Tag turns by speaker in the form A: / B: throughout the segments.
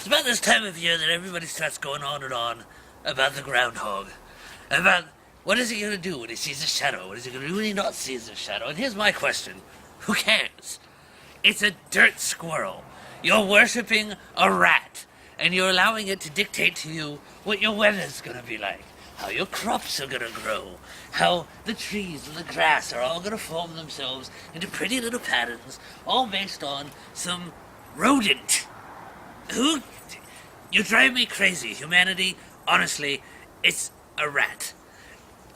A: about this time of year that everybody starts going on and on about the groundhog. About what is he going to do when he sees a shadow? What is he going to do when he not sees a shadow? And here's my question. Who cares? It's a dirt squirrel. You're worshipping a rat, and you're allowing it to dictate to you what your weather's going to be like, how your crops are going to grow, how the trees and the grass are all going to form themselves into pretty little patterns, all based on some rodent. You drive me crazy, humanity. Honestly, it's a rat.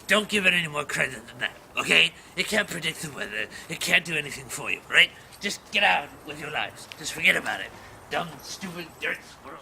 A: Don't give it any more credit than that, okay? It can't predict the weather. It can't do anything for you, right? Just get out with your lives. Just forget about it. Dumb, stupid dirt squirrels.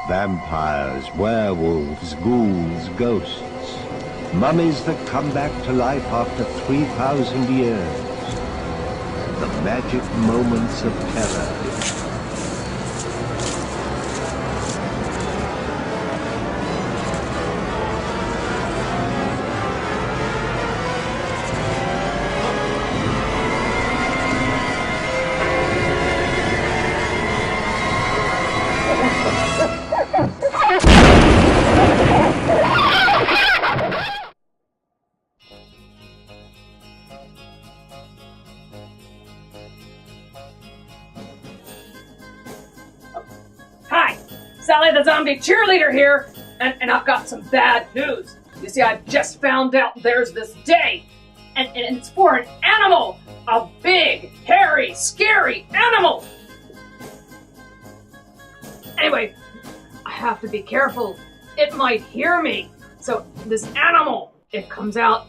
B: Vampires, werewolves, ghouls, ghosts. Mummies that come back to life after 3,000 years. The magic moments of terror.
C: Sally the Zombie Cheerleader here, and I've got some bad news. You see, I just found out there's this day, and it's for an animal, a big, hairy, scary animal. Anyway, I have to be careful. It might hear me. So this animal, it comes out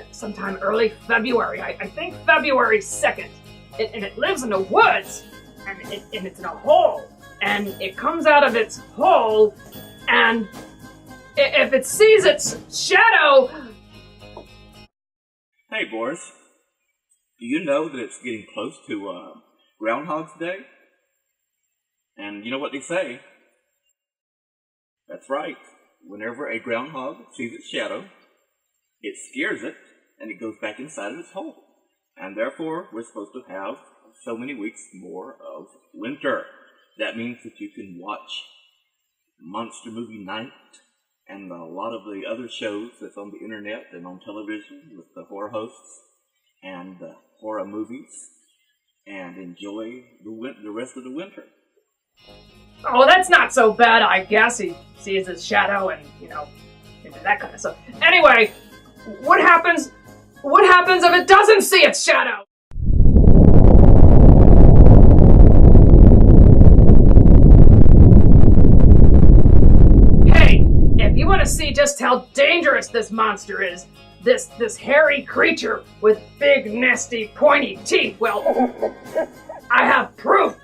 C: sometime early February. I think February 2nd. And it lives in the woods, and it's in a hole. And it comes out of its hole, and if it sees its shadow...
D: Hey, Boris. Do you know that it's getting close to Groundhog's Day? And you know what they say? That's right. Whenever a groundhog sees its shadow, it scares it, and it goes back inside of its hole. And therefore, we're supposed to have so many weeks more of winter. That means that you can watch Monster Movie Night and a lot of the other shows that's on the internet and on television with the horror hosts and the horror movies and enjoy the rest of the winter.
C: Oh, that's not so bad, I guess. He sees his shadow and, that kind of stuff. Anyway, what happens if it doesn't see its shadow? If you want to see just how dangerous this monster is, this hairy creature with big, nasty, pointy teeth, well, I have proof.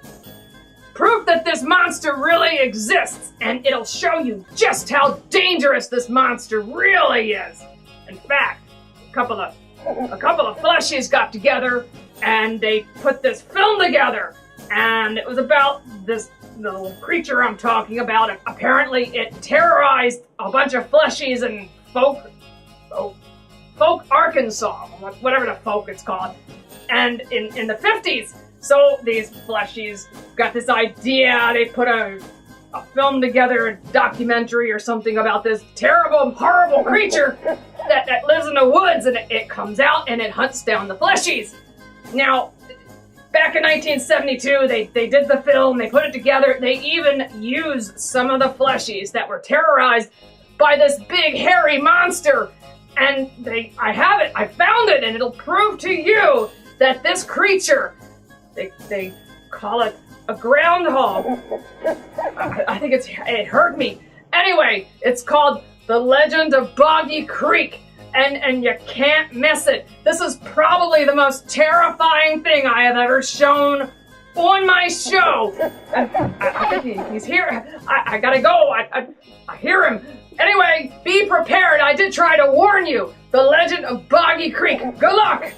C: Proof that this monster really exists, and it'll show you just how dangerous this monster really is. In fact, a couple of fleshies got together, and they put this film together, and it was about this little creature I'm talking about. Apparently, it terrorized a bunch of fleshies in folk Arkansas, whatever the folk it's called, and in the 50s. So these fleshies got this idea. They put a film together, a documentary or something about this terrible, horrible creature that lives in the woods, and it comes out and it hunts down the fleshies. Now, back in 1972, they did the film, they put it together, they even used some of the fleshies that were terrorized by this big hairy monster. And I have it, I found it, and it'll prove to you that this creature, they call it a groundhog. I think it hurt me. Anyway, it's called The Legend of Boggy Creek. And you can't miss it. This is probably the most terrifying thing I have ever shown on my show. I think he's here. I gotta go. I hear him. Anyway, be prepared. I did try to warn you. The Legend of Boggy Creek. Good luck.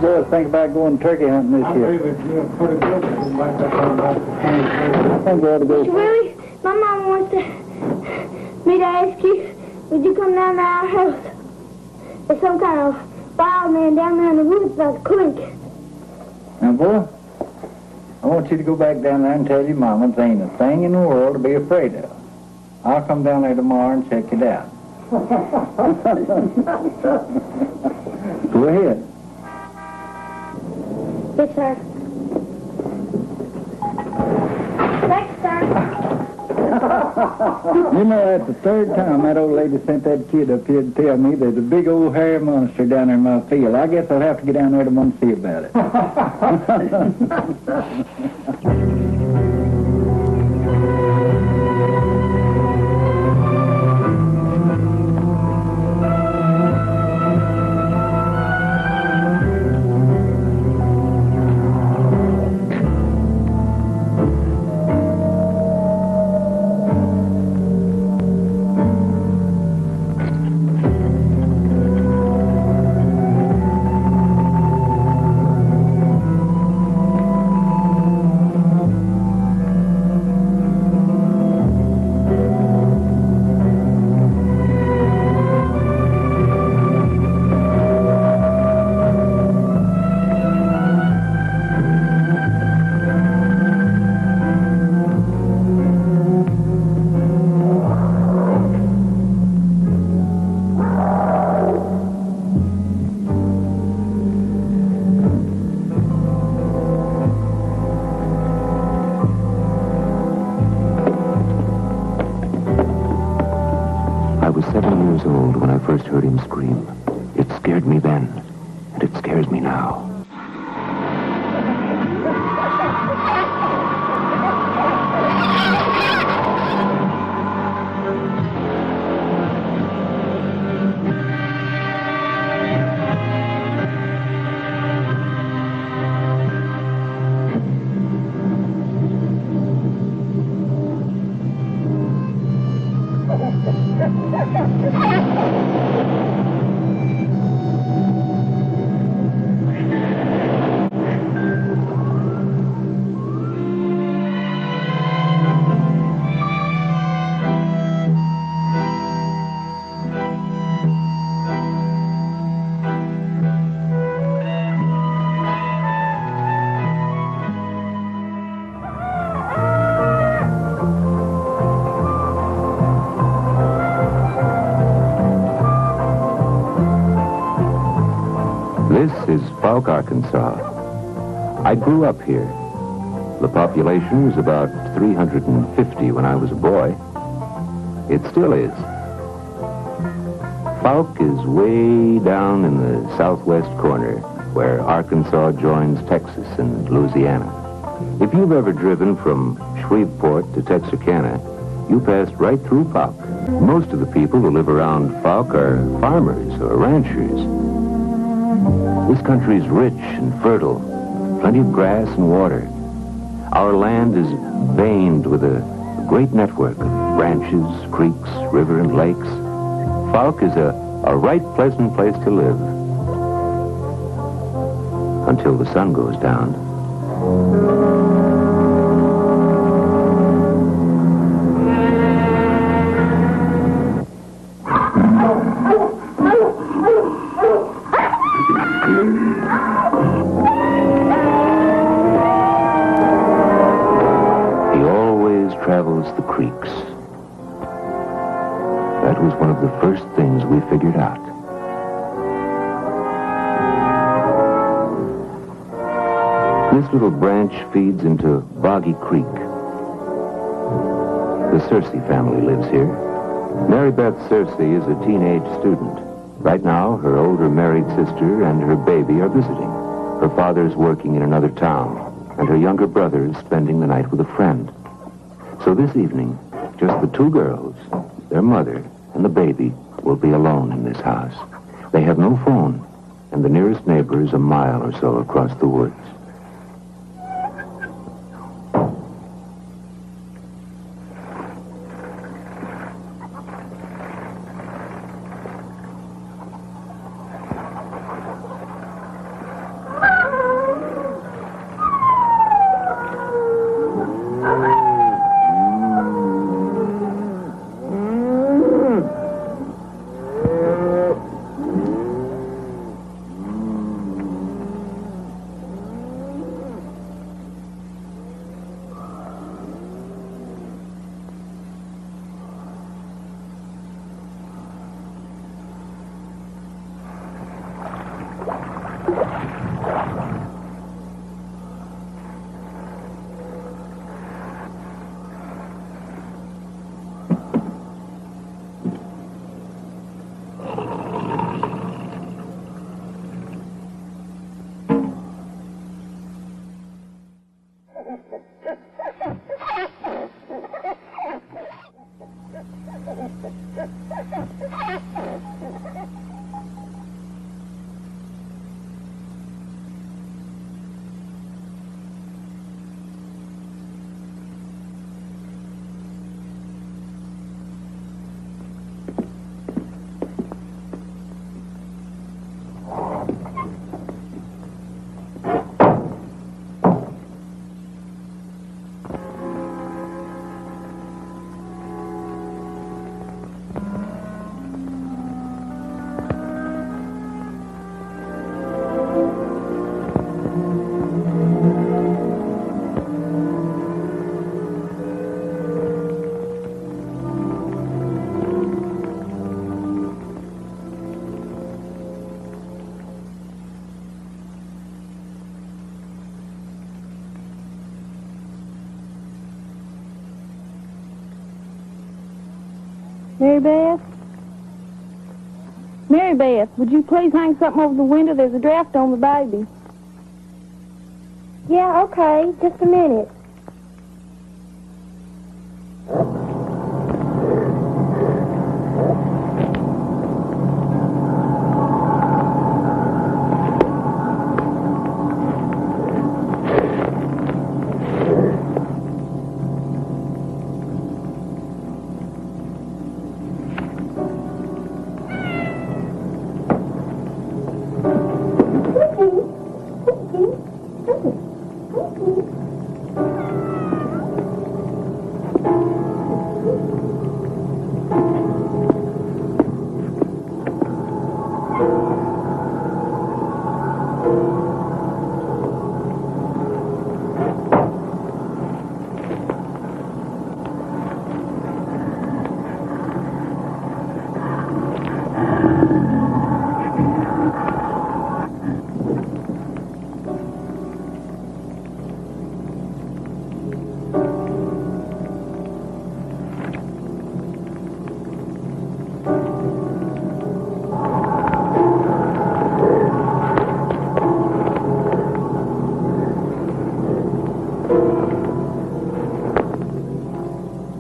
E: Boys think about going turkey hunting this year?
F: Pretty good.
E: I'm going to go.
G: Willie, my mom wants me to ask you, would you come down to our house? There's some kind of wild man down there in the woods by the creek.
E: Now, boy, I want you to go back down there and tell your mama there ain't a thing in the world to be afraid of. I'll come down there tomorrow and check it out. Go ahead.
G: Yes, sir. Thanks, sir.
E: You know, that's the third time that old lady sent that kid up here to tell me there's a big old hairy monster down there in my field. I guess I'll have to get down there tomorrow and see about it.
H: First heard him scream. It scared me then, and it scares me now. This is Fouke, Arkansas. I grew up here. The population was about 350 when I was a boy. It still is. Fouke is way down in the southwest corner where Arkansas joins Texas and Louisiana. If you've ever driven from Shreveport to Texarkana, you passed right through Fouke. Most of the people who live around Fouke are farmers or ranchers. This country's rich and fertile, plenty of grass and water. Our land is veined with a great network of branches, creeks, river, and lakes. Fouke is a right pleasant place to live. Until the sun goes down. He always travels the creeks. That was one of the first things we figured out. This little branch feeds into Boggy Creek. The Searcy family lives here. Mary Beth Searcy is a teenage student. Right now, her older married sister and her baby are visiting. Her father's working in another town, and her younger brother is spending the night with a friend. So this evening, just the two girls, their mother, and the baby will be alone in this house. They have no phone, and the nearest neighbor is a mile or so across the woods.
G: Mary Beth? Mary Beth, would you please hang something over the window? There's a draft on the baby.
F: Yeah, okay. Just a minute.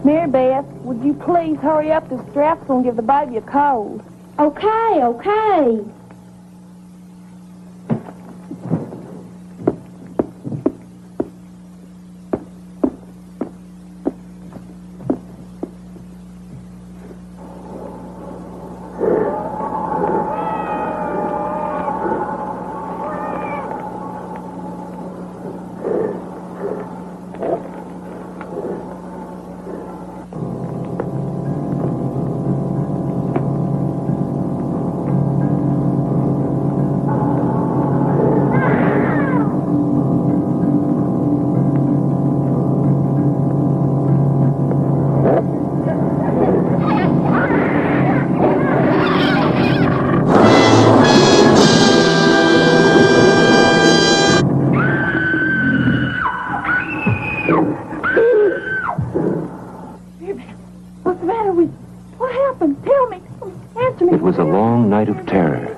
F: Mary Beth, would you please hurry up? The strap's gonna give the baby a cold.
G: Okay, okay.
F: What's the matter with you? What happened? Tell me. Answer me.
H: It was a long night of terror.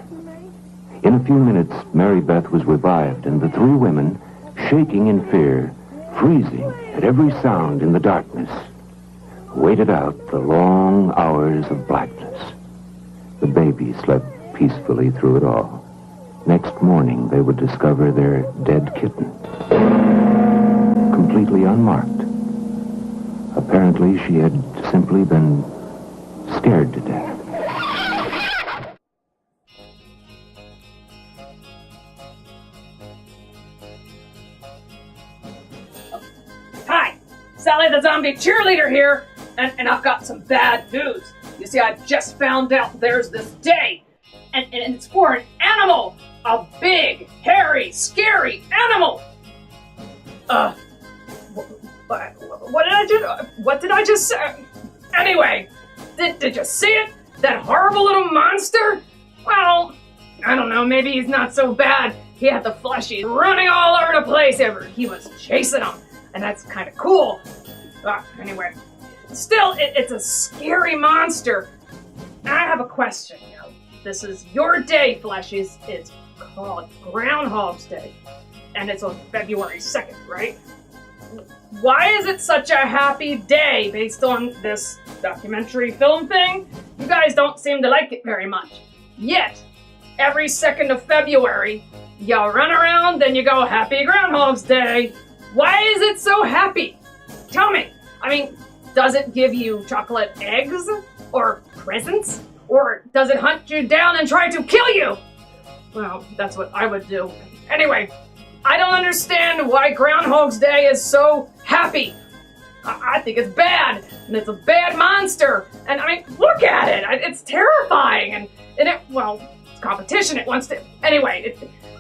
H: In a few minutes, Mary Beth was revived, and the three women, shaking in fear, freezing at every sound in the darkness, waited out the long hours of blackness. The baby slept peacefully through it all. Next morning, they would discover their dead kitten, completely unmarked. Apparently, she had simply been scared to death.
C: Hi, Sally the Zombie Cheerleader here, and I've got some bad news. You see, I just found out there's this day, and it's for an animal, a big, hairy, scary animal. What did I do? What did I just say? Anyway, did you see it? That horrible little monster? Well, I don't know, maybe he's not so bad. He had the fleshies running all over the place. He was chasing them, and that's kind of cool. Anyway, still, it's a scary monster. I have a question. This is your day, fleshies. It's called Groundhog's Day, and it's on February 2nd, right? Why is it such a happy day based on this documentary film thing? You guys don't seem to like it very much. Yet, every 2nd of February, you run around and you go, Happy Groundhog's Day. Why is it so happy? Tell me. I mean, does it give you chocolate eggs? Or presents? Or does it hunt you down and try to kill you? Well, that's what I would do. Anyway, I don't understand why Groundhog's Day is so happy. I think it's bad, and it's a bad monster. And I mean, look at it. It's terrifying, and it's competition. It wants to. Anyway,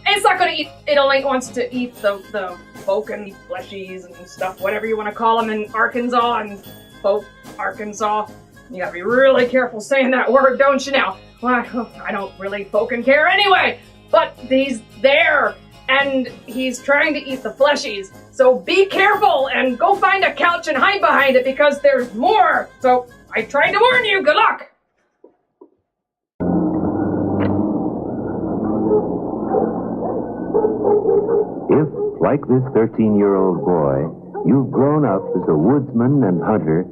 C: it's not going to eat. It only wants to eat the folk and fleshies and stuff, whatever you want to call them in Arkansas and folk Arkansas. You gotta be really careful saying that word, don't you now? Well, I don't really fucking care anyway. But he's there. And he's trying to eat the fleshies. So be careful and go find a couch and hide behind it because there's more. So I tried to warn you. Good luck.
H: If, like this 13-year-old boy, you've grown up as a woodsman and hunter,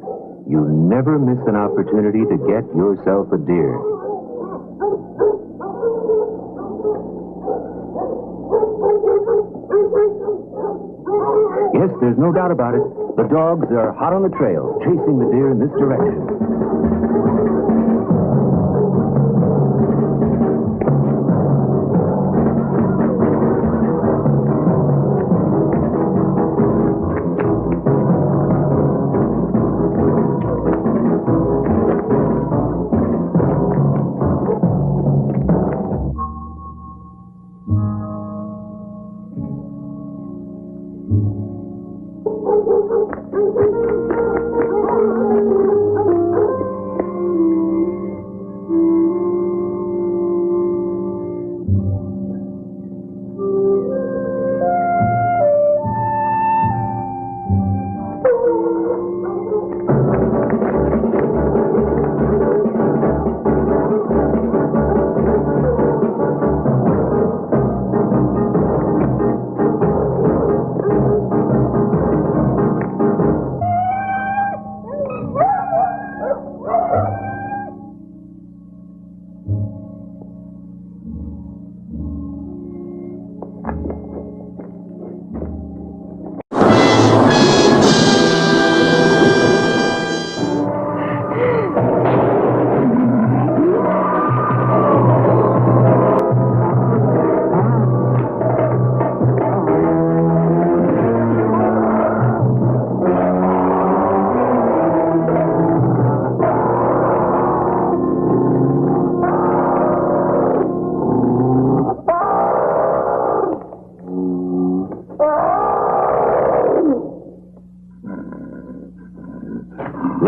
H: you never miss an opportunity to get yourself a deer. Yes, there's no doubt about it. The dogs are hot on the trail, chasing the deer in this direction.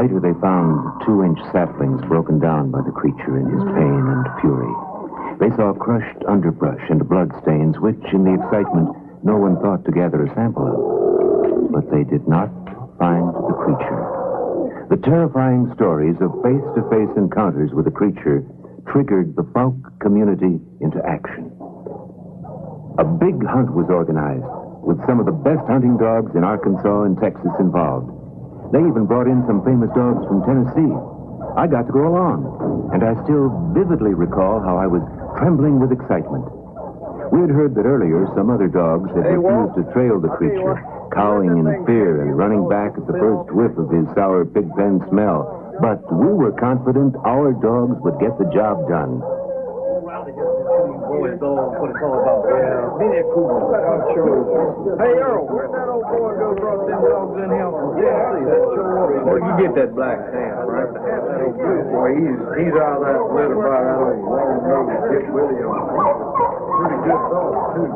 H: Later, they found 2-inch saplings broken down by the creature in his pain and fury. They saw crushed underbrush and bloodstains, which, in the excitement, no one thought to gather a sample of. But they did not find the creature. The terrifying stories of face-to-face encounters with the creature triggered the folk community into action. A big hunt was organized, with some of the best hunting dogs in Arkansas and Texas involved. They even brought in some famous dogs from Tennessee. I got to go along, and I still vividly recall how I was trembling with excitement. We had heard that earlier some other dogs had refused to trail the creature, cowing in fear and running back at the first whiff of his sour pig pen smell. But we were confident our dogs would get the job done.
I: Hey, Earl, where'd that old boy go brought them dogs in here? Yeah, see, that's your water. Where'd you get that black sand, right? Boy, he's out of that litter by that old long-nosed Dick Willie on. Pretty good dog, too.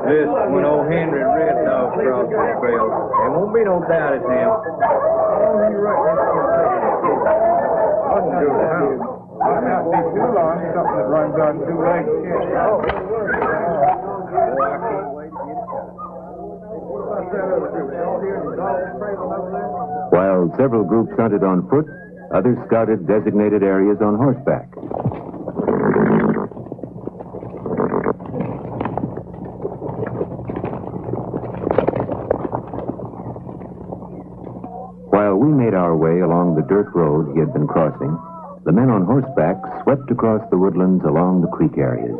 I: Listen, when old Henry and Red Dog cross the trail, there won't be no doubt it's him. Oh, you're right. I can do it now. Might not be too long, something that runs on 2 legs. Oh, I can't wait to get it.
H: While several groups hunted on foot, others scouted designated areas on horseback. While we made our way along the dirt road he had been crossing, the men on horseback swept across the woodlands along the creek areas.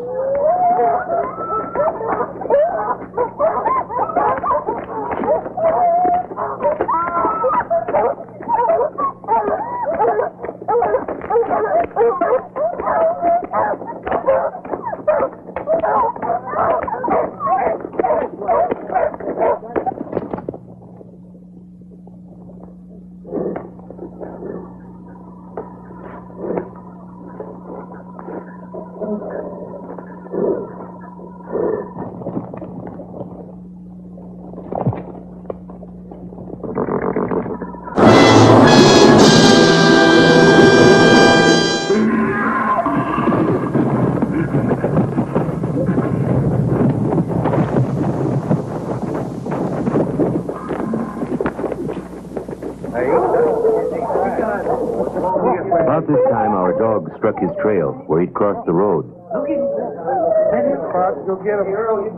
H: About this time, our dog struck his trail where he'd crossed the road.
I: Go get him.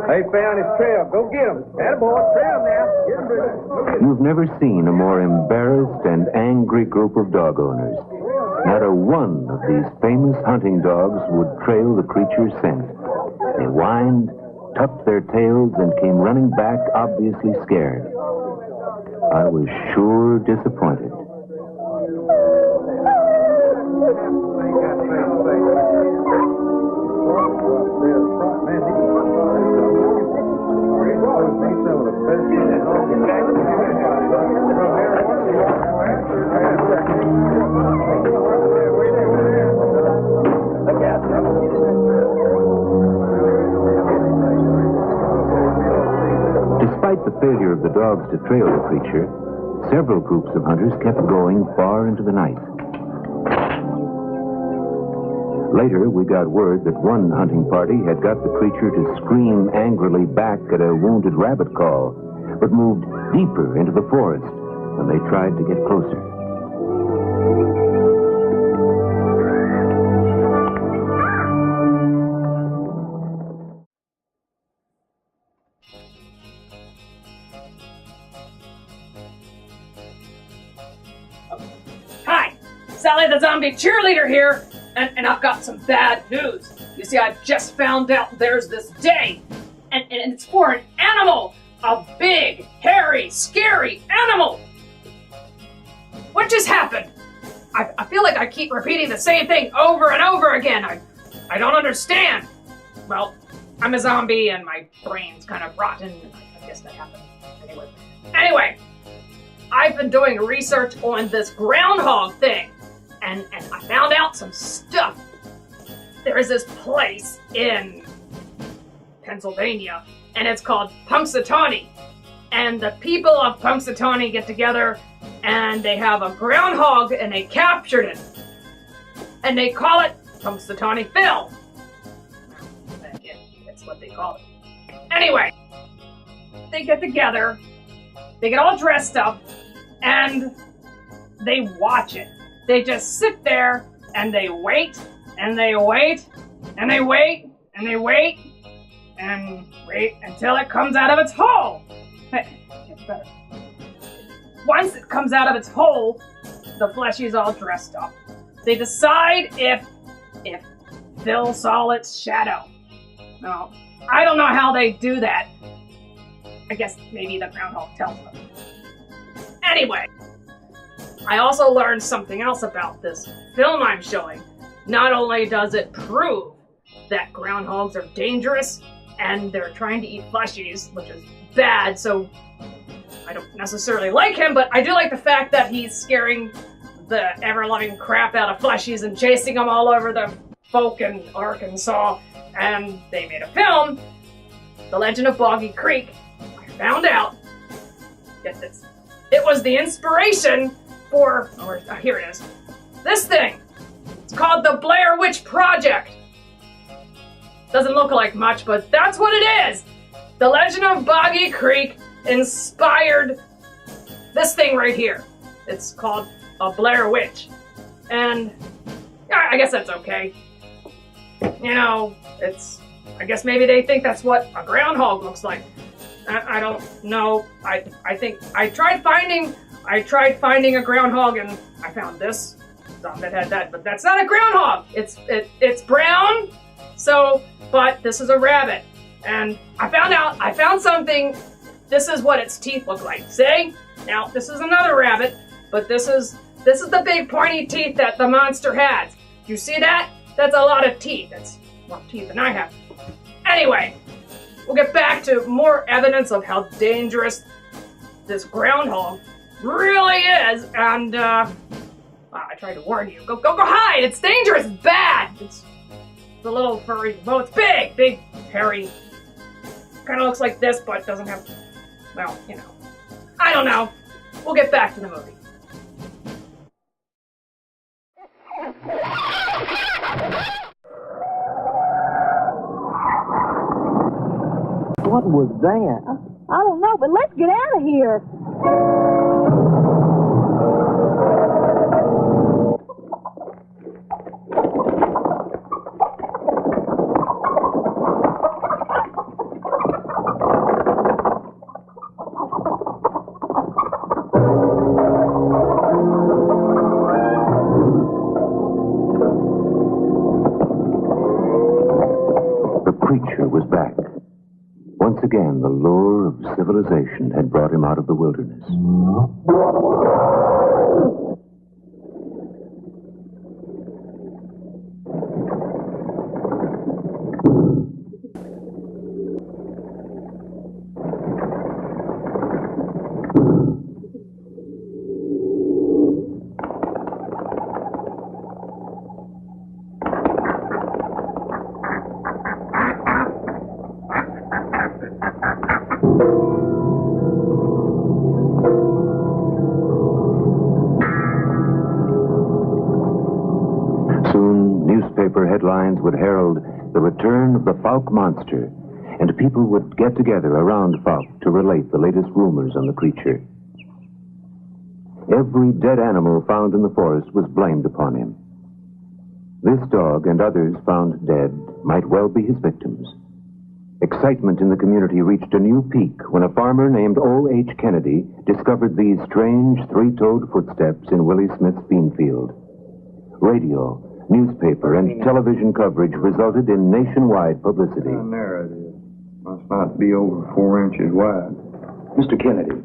I: They found his trail. Go get him. Attaboy, trail him now. Get him, Bruce.
H: You've never seen a more embarrassed and angry group of dog owners. Not a one of these famous hunting dogs would trail the creature's scent. They whined, tucked their tails, and came running back, obviously scared. I was sure disappointed. Despite the failure of the dogs to trail the creature, several groups of hunters kept going far into the night. Later, we got word that one hunting party had got the creature to scream angrily back at a wounded rabbit call, but moved deeper into the forest when they tried to get closer.
C: Hi, Sally the Zombie Cheerleader here, and I've got some bad news. You see, I just found out there's this day, and it's for an animal, a big, hairy, scary animal. What just happened? I feel like I keep repeating the same thing over and over again. I don't understand. Well, I'm a zombie and my brain's kind of rotten. I guess that happened. Anyway, I've been doing research on this groundhog thing, and I found out some stuff. There is this place in Pennsylvania and it's called Punxsutawney. And the people of Punxsutawney get together, and they have a groundhog, and they captured it. And they call it Punxsutawney Phil. That's what they call it. Anyway, they get together, they get all dressed up, and they watch it. They just sit there, and they wait, and they wait, and they wait, and they wait, and wait until it comes out of its hole. Hey, it's better. Once it comes out of its hole, the fleshy's all dressed up. They decide if Phil saw its shadow. Now, I don't know how they do that. I guess maybe the groundhog tells them. Anyway, I also learned something else about this film I'm showing. Not only does it prove that groundhogs are dangerous and they're trying to eat fleshies, which is bad, so I don't necessarily like him, but I do like the fact that he's scaring the ever-loving crap out of fleshies and chasing them all over the folk in Arkansas. And they made a film, The Legend of Boggy Creek. I found out, get this, it was the inspiration for, here it is, this thing. It's called the Blair Witch Project. Doesn't look like much, but that's what it is. The Legend of Boggy Creek inspired this thing right here. It's called a Blair Witch. And yeah, I guess that's okay. You know, I guess maybe they think that's what a groundhog looks like. I don't know. I think I tried finding a groundhog and I found this that had that, but that's not a groundhog. It's brown. So, but this is a rabbit. And I found something. This is what its teeth look like. See? Now, this is another rabbit, but this is the big pointy teeth that the monster has. You see that? That's a lot of teeth. That's more teeth than I have. Anyway, we'll get back to more evidence of how dangerous this groundhog really is. And I tried to warn you. Go hide! It's dangerous. It's bad. It's the little furry. Well, it's big, hairy. Kind of looks like this, but doesn't have. Well, you know. I don't know. We'll get back to the movie.
J: What was that?
F: I don't know, but let's get out of here.
H: The creature was back. Once again, the lure of civilization had brought him out of the wilderness. Headlines would herald the return of the Fouke monster, and people would get together around Fouke to relate the latest rumors on the creature. Every dead animal found in the forest was blamed upon him. This dog and others found dead might well be his victims. Excitement in the community reached a new peak when a farmer named O.H. Kennedy discovered these strange three-toed footsteps in Willie Smith's bean field. Radio, newspaper, and television coverage resulted in nationwide publicity.
I: How narrow it is. Must not be over 4 inches wide.
K: Mr. Kennedy,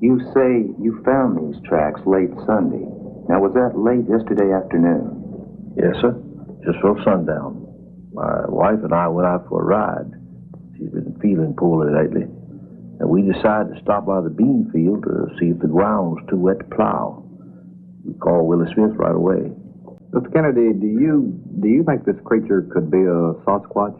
K: you say you found these tracks late Sunday. Now, was that late yesterday afternoon?
L: Yes, sir. Just before sundown. My wife and I went out for a ride. She's been feeling poorly lately. And we decided to stop by the bean field to see if the ground was too wet to plow. We called Willie Smith right away.
I: Mr. Kennedy, do you think this creature could be a Sasquatch?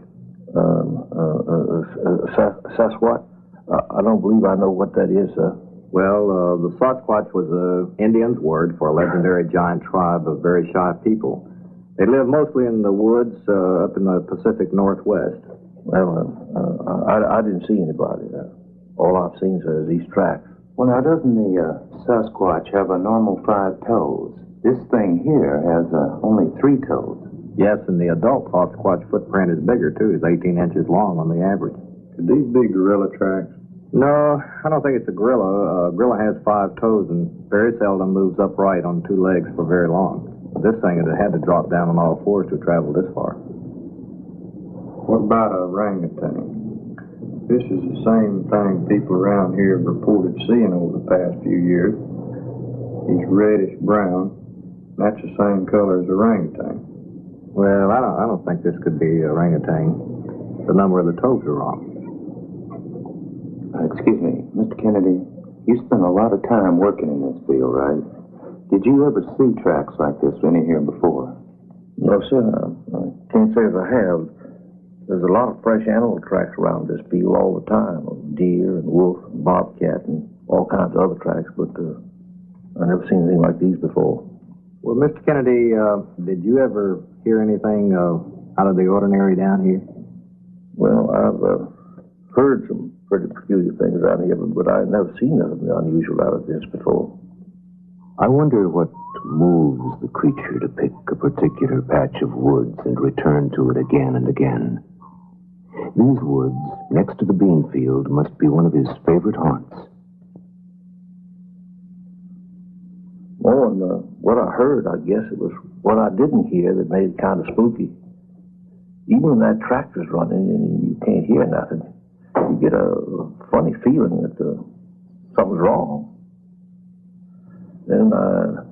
L: Sasquatch? I don't believe I know what that is, sir.
M: Well, the Sasquatch was the Indians' word for a legendary giant tribe of very shy people. They live mostly in the woods up in the Pacific Northwest.
L: Well, I didn't see anybody. All I've seen, sir, is these tracks.
K: Well, now, doesn't the Sasquatch have a normal 5 toes? This thing here has only 3 toes.
M: Yes, and the adult Sasquatch footprint is bigger, too. It's 18 inches long on the average.
I: Could these be gorilla tracks?
M: No, I don't think it's a gorilla. A gorilla has 5 toes and very seldom moves upright on 2 legs for very long. This thing had to drop down on all 4s to travel this far.
I: What about a orangutan? This is the same thing people around here have reported seeing over the past few years. He's reddish brown. That's the same color as orangutan.
M: Well, I don't think this could be orangutan. The number of the toes are wrong.
K: Excuse me, Mr. Kennedy, you spent a lot of time working in this field, right? Did you ever see tracks like this any here before?
L: No, sir. I can't say as I have. There's a lot of fresh animal tracks around this field all the time. Deer and wolf and bobcat and all kinds of other tracks, but I've never seen anything like these before.
M: Well, Mr. Kennedy, did you ever hear anything out of the ordinary down here?
L: Well, I've heard some pretty peculiar things out here, but I've never seen nothing unusual out of this before.
H: I wonder what moves the creature to pick a particular patch of woods and return to it again and again. These woods, next to the bean field, must be one of his favorite haunts.
L: Oh, and what I heard, I guess it was what I didn't hear that made it kind of spooky. Even when that tractor's running and you can't hear nothing, you get a funny feeling that something's wrong. Then I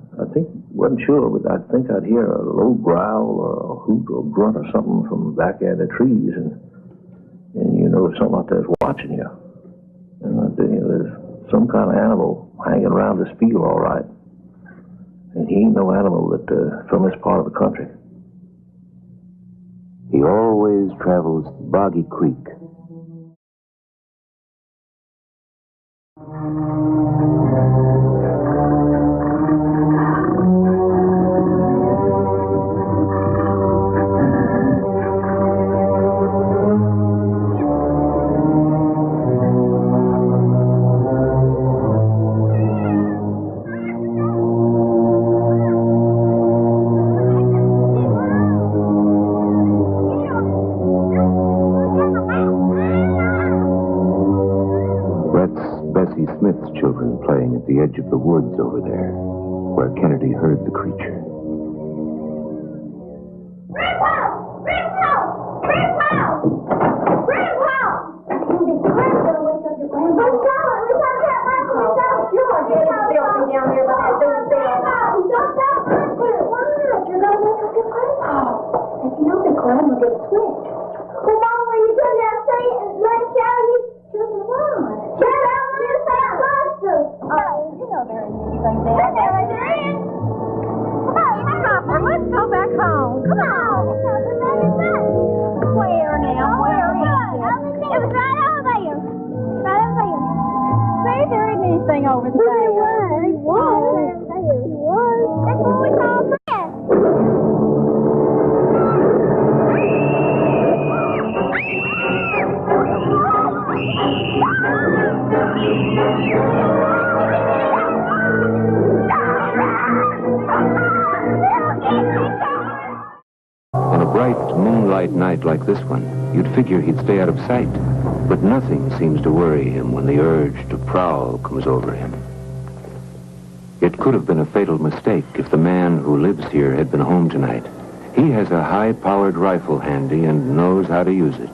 L: wasn't sure, but I think I'd hear a low growl or a hoot or grunt or something from back at the trees, and you know something out there's watching you. And there's some kind of animal hanging around this field, all right. And he ain't no animal that from this part of the country.
H: He always travels Boggy Creek. Children playing at the edge of the woods over there, where Kennedy heard the creature.
G: Grandpa! Grandpa! Grandpa! Grandpa! Grandpa's gonna wake up your grandpa. Let's go! We gotta get Michael. Sure, Daddy's filthy down there by that big field. Don't stop, Michael. Why not? You're gonna wake up your grandpa. If you don't be quiet, we'll get a switch. Well, Mom, when you come downstairs and let Shadow, you shut the light. Shadow, let's have clusters.
F: Oh, you know there isn't anything there. There is. Come on, Hopper, let's go back home. Come on. Where now? Where is it?
G: It was right over there. Right over there.
F: See, there isn't anything over there.
G: It was. It was. That's what we call friends.
H: On a bright moonlight night like this one, you'd figure he'd stay out of sight. But nothing seems to worry him when the urge to prowl comes over him. It could have been a fatal mistake if the man who lives here had been home tonight. He has a high-powered rifle handy and knows how to use it.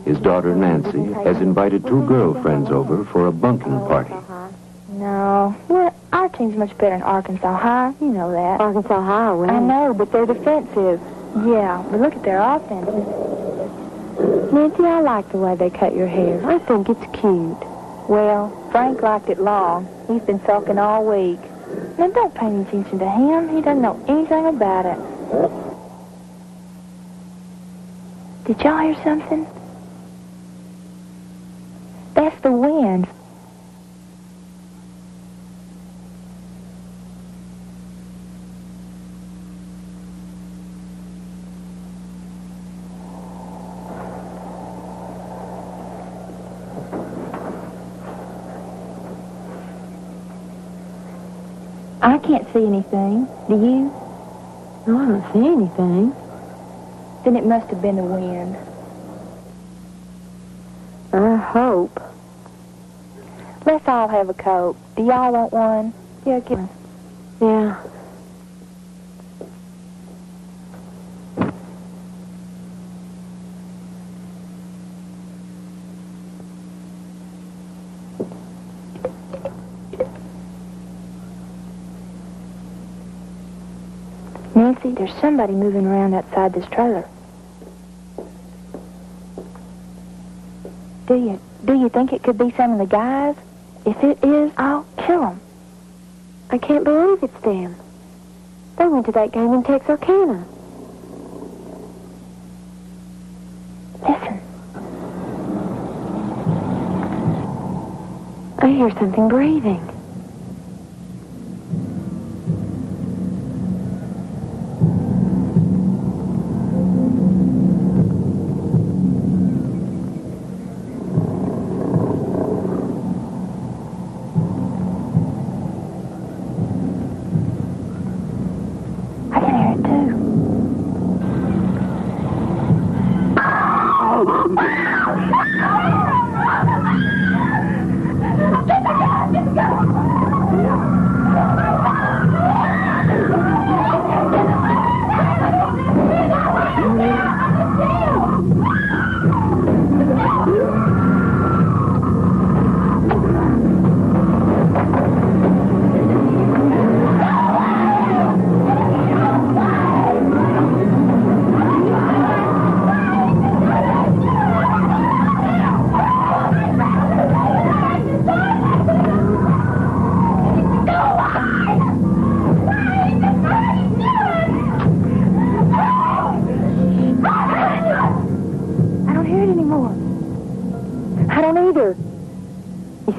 H: His daughter, Nancy, has invited 2 girlfriends over for a bunking party.
N: No, our team's much better than Arkansas High. You know that.
O: Arkansas High, well.
N: I know, but they're defensive. Yeah, but look at their offensive. Nancy, I like the way they cut your hair.
O: I think it's cute.
N: Well, Frank liked it long. He's been sulking all week. Now, don't pay any attention to him. He doesn't know anything about it. Did y'all hear something? the wind. I can't see anything. Do you?
O: No, I don't see anything.
N: Then it must have been the wind.
O: I hope.
N: Let's all have a Coke. Do y'all want one?
O: Yeah, get one. Yeah.
N: Nancy, there's somebody moving around outside this trailer. Do you think it could be some of the guys? If it is, I'll kill them.
O: I can't believe it's them. They went to that game in Texarkana.
N: Listen.
O: I hear something breathing.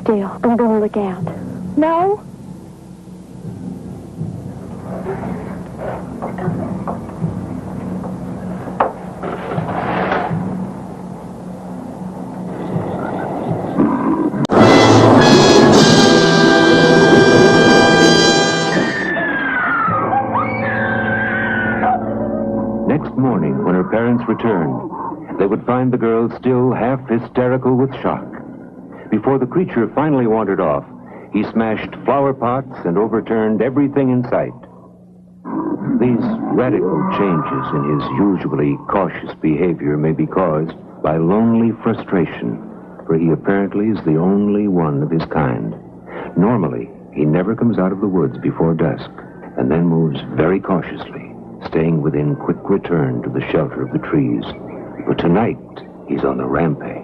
O: Still, I'm going to look out.
N: No?
H: Next morning, when her parents returned, they would find the girl still half hysterical with shock. Before the creature finally wandered off, he smashed flower pots and overturned everything in sight. These radical changes in his usually cautious behavior may be caused by lonely frustration, for he apparently is the only one of his kind. Normally, he never comes out of the woods before dusk, and then moves very cautiously, staying within quick return to the shelter of the trees. But tonight, he's on the rampage.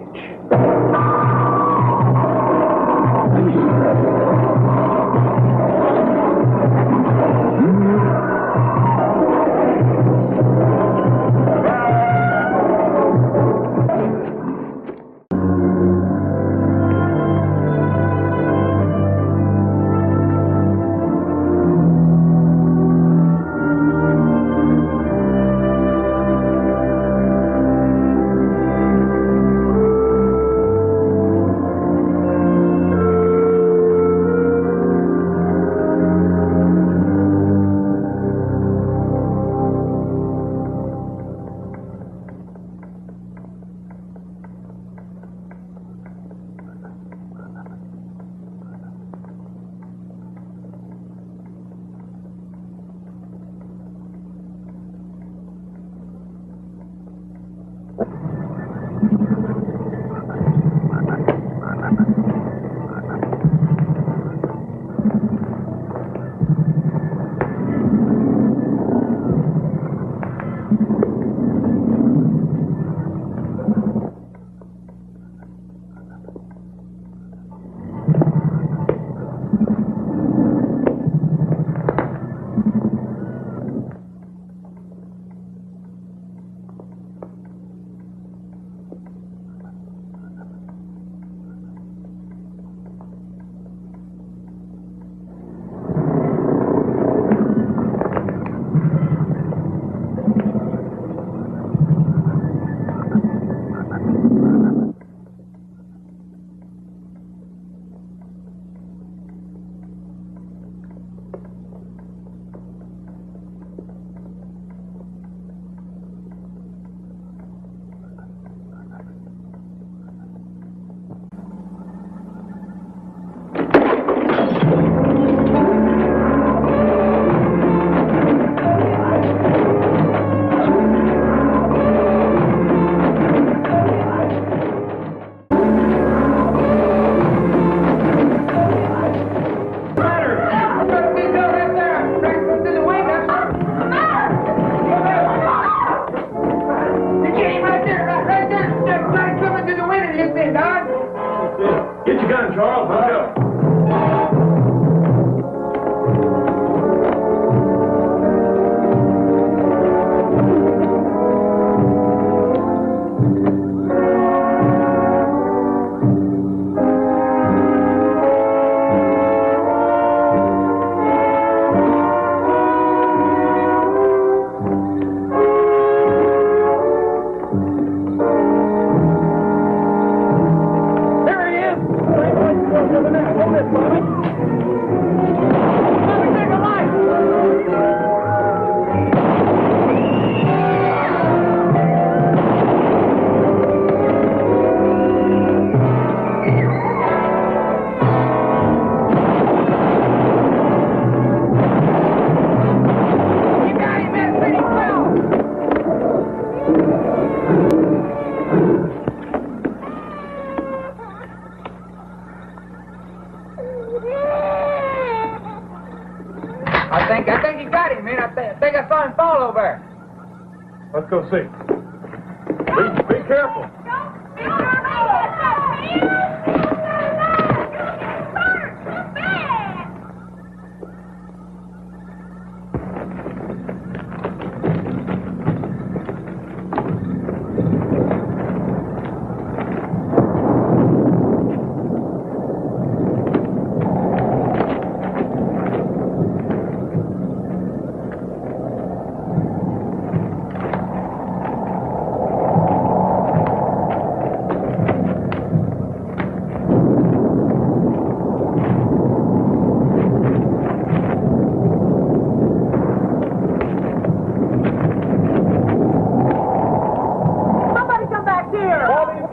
I: this in, Don?
P: Get your gun, Charles. Let's go.
I: I think you got him, man. I think I saw him fall over there.
P: Let's go see. Be careful.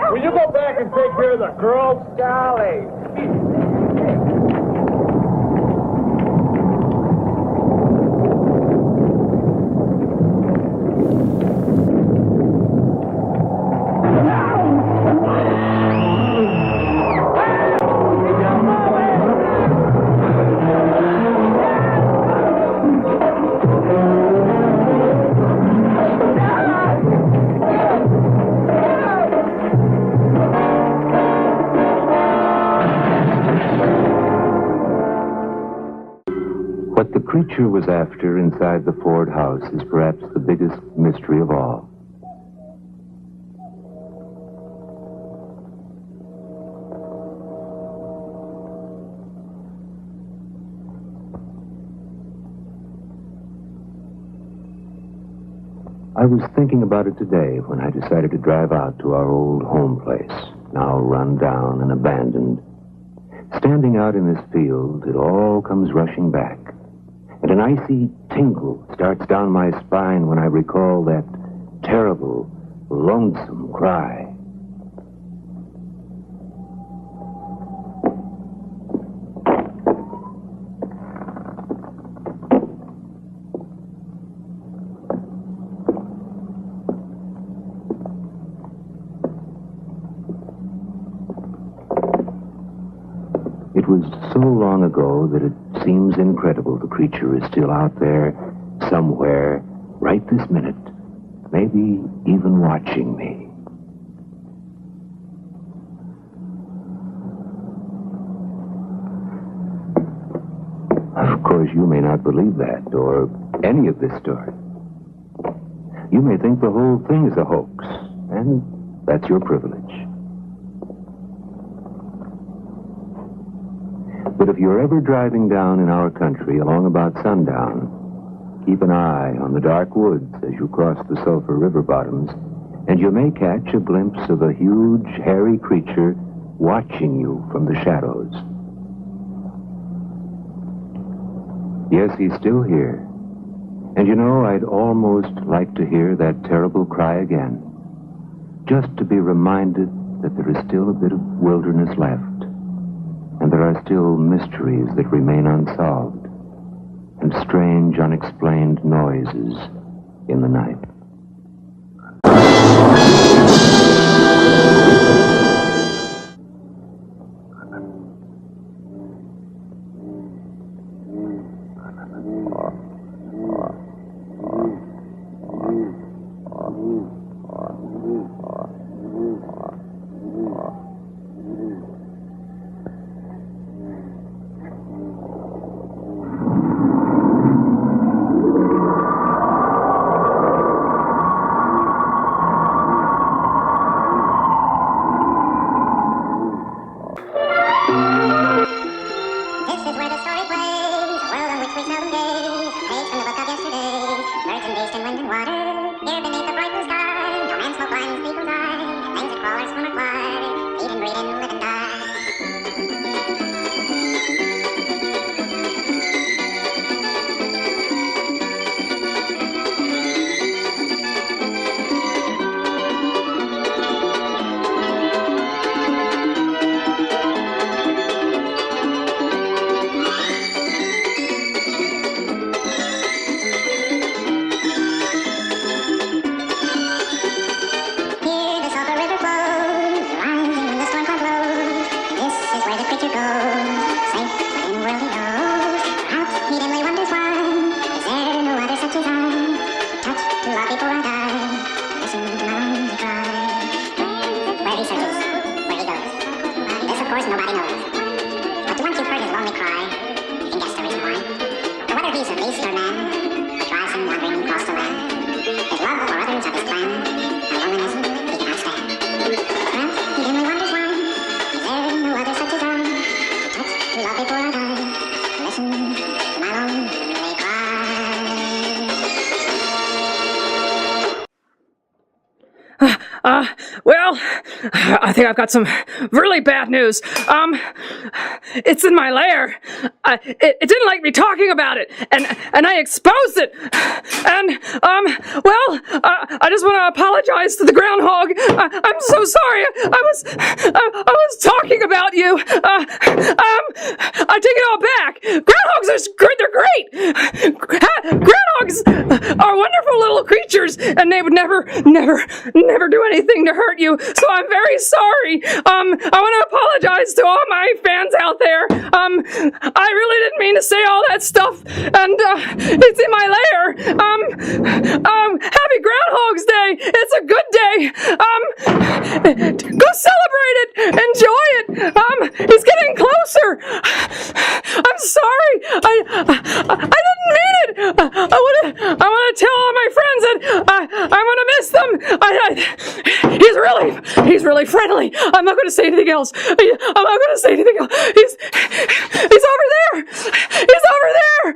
P: Will you go back and take care of the girls?
I: Golly.
H: What the creature was after inside the Ford house is perhaps the biggest mystery of all. I was thinking about it today when I decided to drive out to our old home place, now run down and abandoned. Standing out in this field, it all comes rushing back. And an icy tingle starts down my spine when I recall that terrible, lonesome cry. It was so long ago that it seems incredible the creature is still out there, somewhere, right this minute, maybe even watching me. Of course, you may not believe that, or any of this story. You may think the whole thing is a hoax, and that's your privilege. But if you're ever driving down in our country along about sundown, keep an eye on the dark woods as you cross the Sulphur River bottoms, and you may catch a glimpse of a huge, hairy creature watching you from the shadows. Yes, he's still here. And you know, I'd almost like to hear that terrible cry again, just to be reminded that there is still a bit of wilderness left. And there are still mysteries that remain unsolved, and strange, unexplained noises in the night.
Q: of course, nobody knows. But once you've heard his lonely cry, you can guess the reason why. For whether he's a beast or man, what drives him wandering across the land, his love for others of his clan, and loneliness he cannot stand. Perhaps he dimly wonders why, is there no other such as I, to touch, to love before I die, to listen to my lonely cry.
C: Well, I think I've got some really bad news. It's in my lair. It didn't like me talking about it, and I exposed it. And, I just want to apologize to the groundhog. I'm so sorry. I was talking about you. I take it all back. Groundhogs are good. They're great. Groundhogs are wonderful little creatures, and they would never do anything to hurt you. So I'm very sorry. I want to apologize to all my fans out there. I really didn't mean to say all that stuff, and it's in my lair. Happy Groundhog's Day. It's a good day. Go celebrate it. Enjoy it. He's getting closer. I'm sorry. I didn't mean it. I want to tell all my friends that I'm gonna miss them. He's really friendly. I'm not gonna say anything else. I'm not gonna say anything else. He's over there. He's over there.